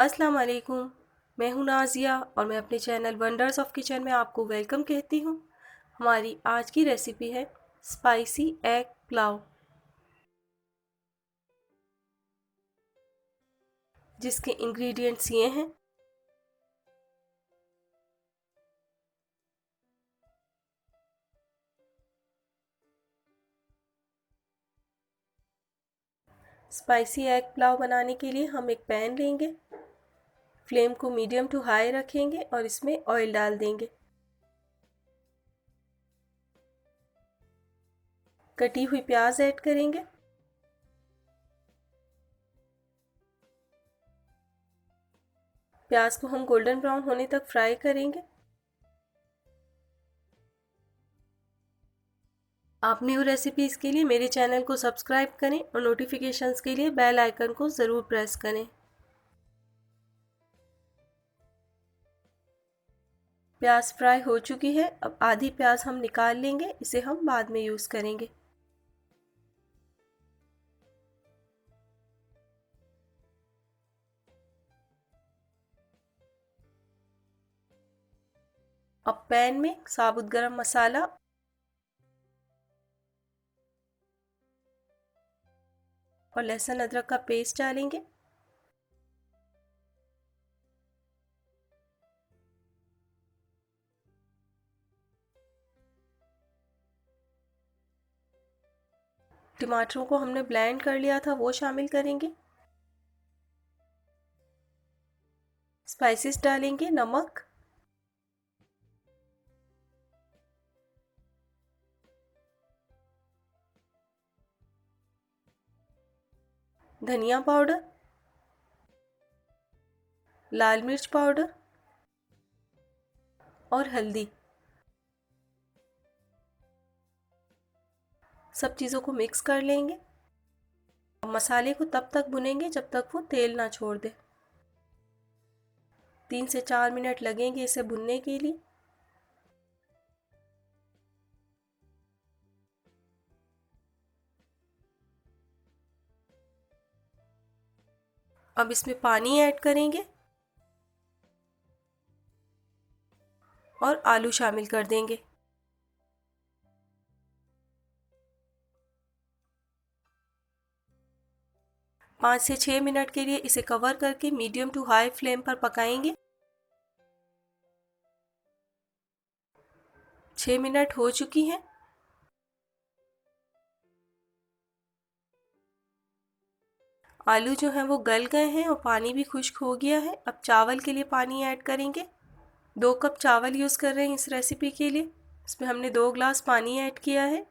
अस्सलाम वालेकुम। मैं हूँ नाज़िया और मैं अपने चैनल वंडर्स ऑफ किचन में आपको वेलकम कहती हूँ। हमारी आज की रेसिपी है स्पाइसी एग पुलाव, जिसके इंग्रेडिएंट्स ये हैं। स्पाइसी एग पुलाव बनाने के लिए हम एक पैन लेंगे, फ्लेम को मीडियम टू हाई रखेंगे और इसमें ऑयल डाल देंगे। कटी हुई प्याज ऐड करेंगे। प्याज को हम गोल्डन ब्राउन होने तक फ्राई करेंगे। आप न्यू रेसिपीज़ के लिए मेरे चैनल को सब्सक्राइब करें और नोटिफिकेशंस के लिए बेल आइकन को ज़रूर प्रेस करें। प्याज फ्राई हो चुकी है। अब आधी प्याज हम निकाल लेंगे, इसे हम बाद में यूज़ करेंगे। अब पैन में साबुत गरम मसाला और लहसुन अदरक का पेस्ट डालेंगे। टमाटरों को हमने ब्लेंड कर लिया था, वो शामिल करेंगे। स्पाइसेस डालेंगे, नमक, धनिया पाउडर, लाल मिर्च पाउडर और हल्दी। सब चीज़ों को मिक्स कर लेंगे। मसाले को तब तक भुनेंगे जब तक वो तेल ना छोड़ दे। 3 से 4 मिनट लगेंगे इसे भुनने के लिए। अब इसमें पानी ऐड करेंगे और आलू शामिल कर देंगे। 5 से 6 मिनट के लिए इसे कवर करके मीडियम टू हाई फ्लेम पर पकाएंगे। 6 मिनट हो चुकी हैं। आलू जो हैं वो गल गए हैं और पानी भी खुश्क हो गया है। अब चावल के लिए पानी ऐड करेंगे। 2 कप चावल यूज़ कर रहे हैं इस रेसिपी के लिए। इसमें हमने 2 ग्लास पानी ऐड किया है।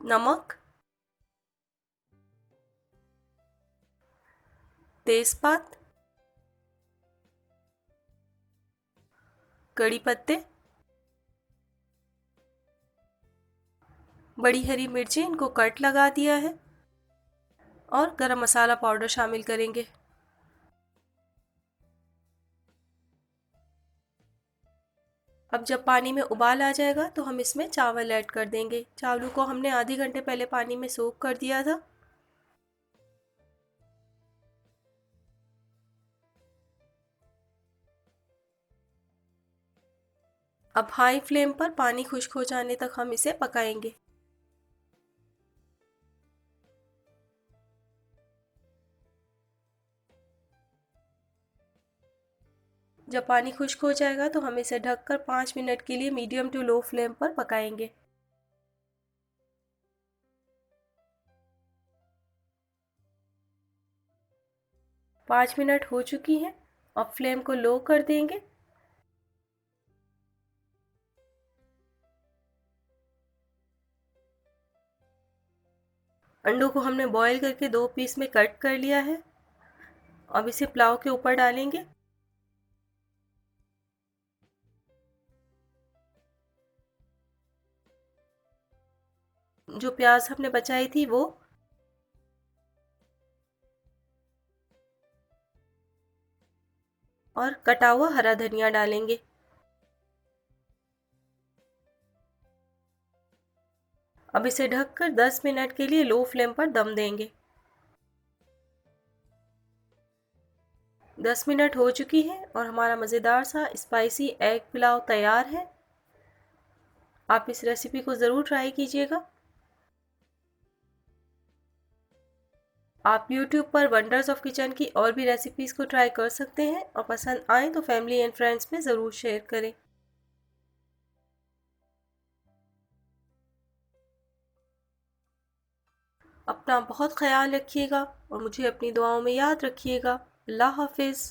नमक, तेज़पात, कड़ी पत्ते, बड़ी हरी मिर्ची, इनको कट लगा दिया है और गरम मसाला पाउडर शामिल करेंगे। अब जब पानी में उबाल आ जाएगा तो हम इसमें चावल ऐड कर देंगे। चावलों को हमने आधे घंटे पहले पानी में सोक कर दिया था। अब हाई फ्लेम पर पानी खुश्क हो जाने तक हम इसे पकाएंगे। जब पानी खुश्क हो जाएगा तो हम इसे ढककर 5 मिनट के लिए मीडियम टू लो फ्लेम पर पकाएंगे। 5 मिनट हो चुकी हैं। अब फ्लेम को लो कर देंगे। अंडों को हमने बॉईल करके 2 पीस में कट कर लिया है। अब इसे पुलाव के ऊपर डालेंगे। जो प्याज हमने बचाई थी वो, और कटा हुआ हरा धनिया डालेंगे। अब इसे ढककर 10 मिनट के लिए लो फ्लेम पर दम देंगे। 10 मिनट हो चुकी है और हमारा मज़ेदार सा स्पाइसी एग पुलाव तैयार है। आप इस रेसिपी को ज़रूर ट्राई कीजिएगा। आप YouTube पर वंडर्स ऑफ किचन की और भी रेसिपीज़ को ट्राई कर सकते हैं और पसंद आए तो फैमिली एंड फ्रेंड्स में ज़रूर शेयर करें। अपना बहुत ख्याल रखिएगा और मुझे अपनी दुआओं में याद रखिएगा। अल्लाह हाफिज़।